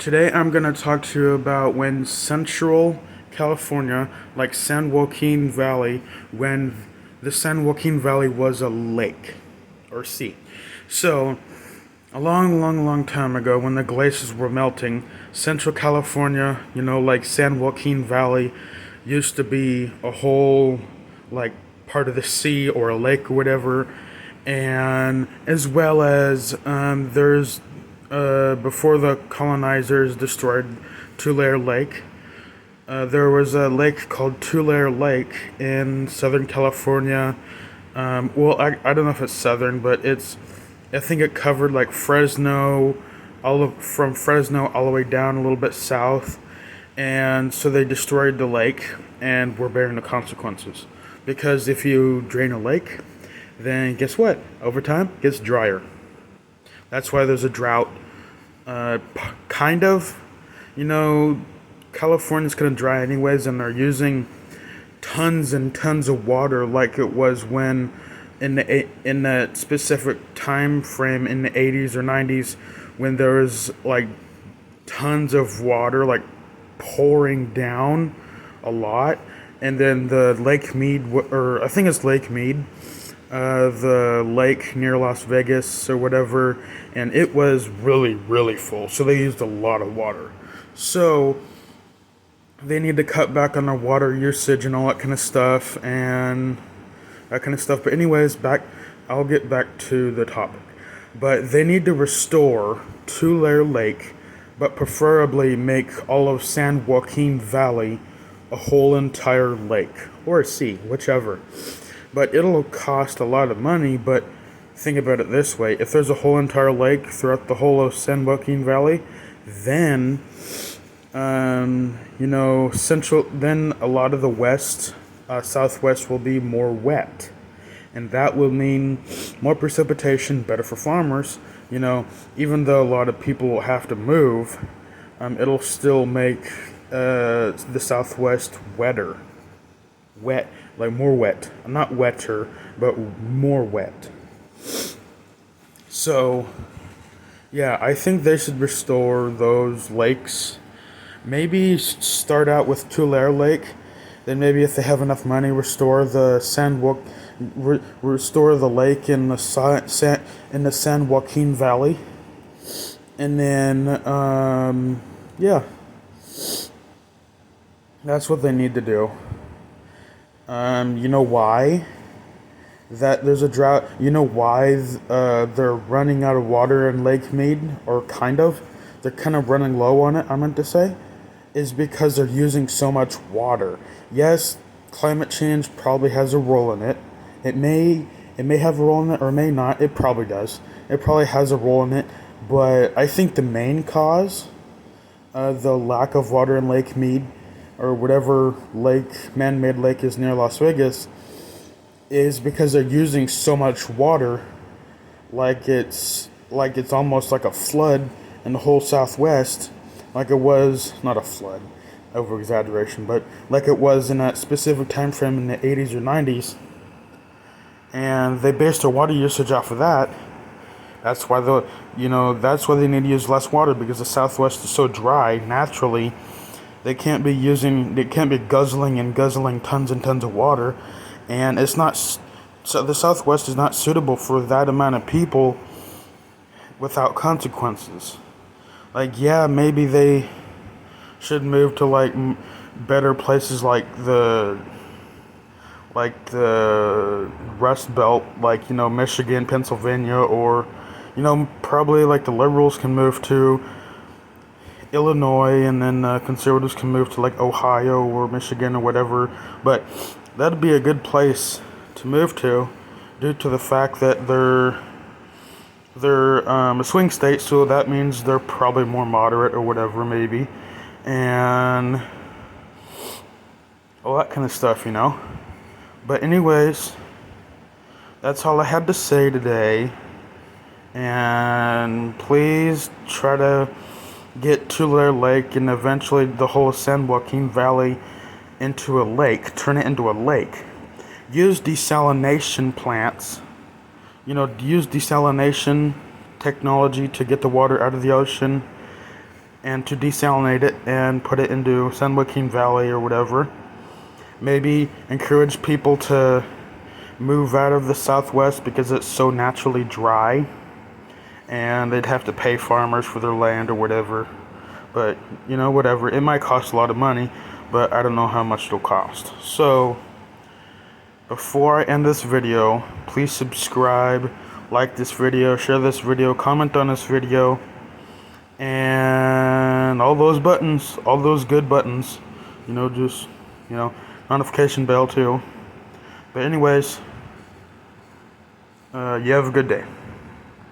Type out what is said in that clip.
Today I'm going to talk to you about when Central California, like San Joaquin Valley, when the San Joaquin Valley was a lake or sea. So, a long time ago, when the glaciers were melting, Central California, like San Joaquin Valley, used to be a whole, like, part of the sea or a lake or whatever. And as well as there's before the colonizers destroyed Tulare Lake, there was a lake called Tulare Lake in Southern California. I don't know if it's southern, but I think it covered like Fresno, from Fresno all the way down a little bit south. And so they destroyed the lake and were bearing the consequences. Because if you drain a lake, then guess what? Over time, it gets drier. That's why there's a drought. Kind of. You know, California's going to dry anyways, and they're using tons and tons of water like it was when in that specific time frame in the 80s or 90s when there was like tons of water like pouring down a lot. And then the Lake Mead, or I think it's Lake Mead, the lake near Las Vegas or whatever, and it was really full. So they used a lot of water. So they need to cut back on their water usage and all that kind of stuff and that kind of stuff. But anyways, I'll get back to the topic. But they need to restore Tulare Lake, but preferably make all of San Joaquin Valley a whole entire lake or a sea, whichever. But it'll cost a lot of money. But think about it this way: if there's a whole entire lake throughout the whole of San Joaquin Valley, then then a lot of the southwest will be more wet, and that will mean more precipitation, better for farmers. Even though a lot of people will have to move, it'll still make the southwest wet, like more wet, not wetter, but more wet. So, yeah, I think they should restore those lakes. Maybe start out with Tulare Lake, then maybe if they have enough money, restore the restore the lake in the San Joaquin Valley, and then yeah, that's what they need to do. You know why that there's a drought? You know why they're running out of water in Lake Mead, or kind of? They're kind of running low on it, I meant to say, is because they're using so much water. Yes, climate change probably has a role in it. It may have a role in it, or it may not. It probably does. It probably has a role in it. But I think the main cause, the lack of water in Lake Mead, or whatever man-made lake is near Las Vegas, is because they're using so much water, like it's almost like a flood in the whole Southwest, like it was, not a flood, over exaggeration, but like it was in that specific time frame in the 80s or 90s, and they based their water usage off of that. That's why that's why they need to use less water, because the Southwest is so dry naturally. They can't be guzzling tons and tons of water, and it's not, so the Southwest is not suitable for that amount of people without consequences. Like, yeah, maybe they should move to like better places like the Rust Belt, like, Michigan, Pennsylvania, or probably like the liberals can move to Illinois, and then conservatives can move to like Ohio or Michigan or whatever. But that'd be a good place to move to, due to the fact that they're a swing state, so that means they're probably more moderate or whatever, maybe, and all that kind of stuff, But anyways, that's all I had to say today, and please try to get Tulare Lake and eventually the whole San Joaquin Valley into a lake. Turn it into a lake. Use desalination plants. Use desalination technology to get the water out of the ocean. and to desalinate it and put it into San Joaquin Valley or whatever. Maybe encourage people to move out of the Southwest because it's so naturally dry, and they'd have to pay farmers for their land or whatever. But, whatever. It might cost a lot of money, but I don't know how much it'll cost. So, before I end this video, please subscribe, like this video, share this video, comment on this video, and all those buttons, all those good buttons, notification bell too. But anyways, you have a good day.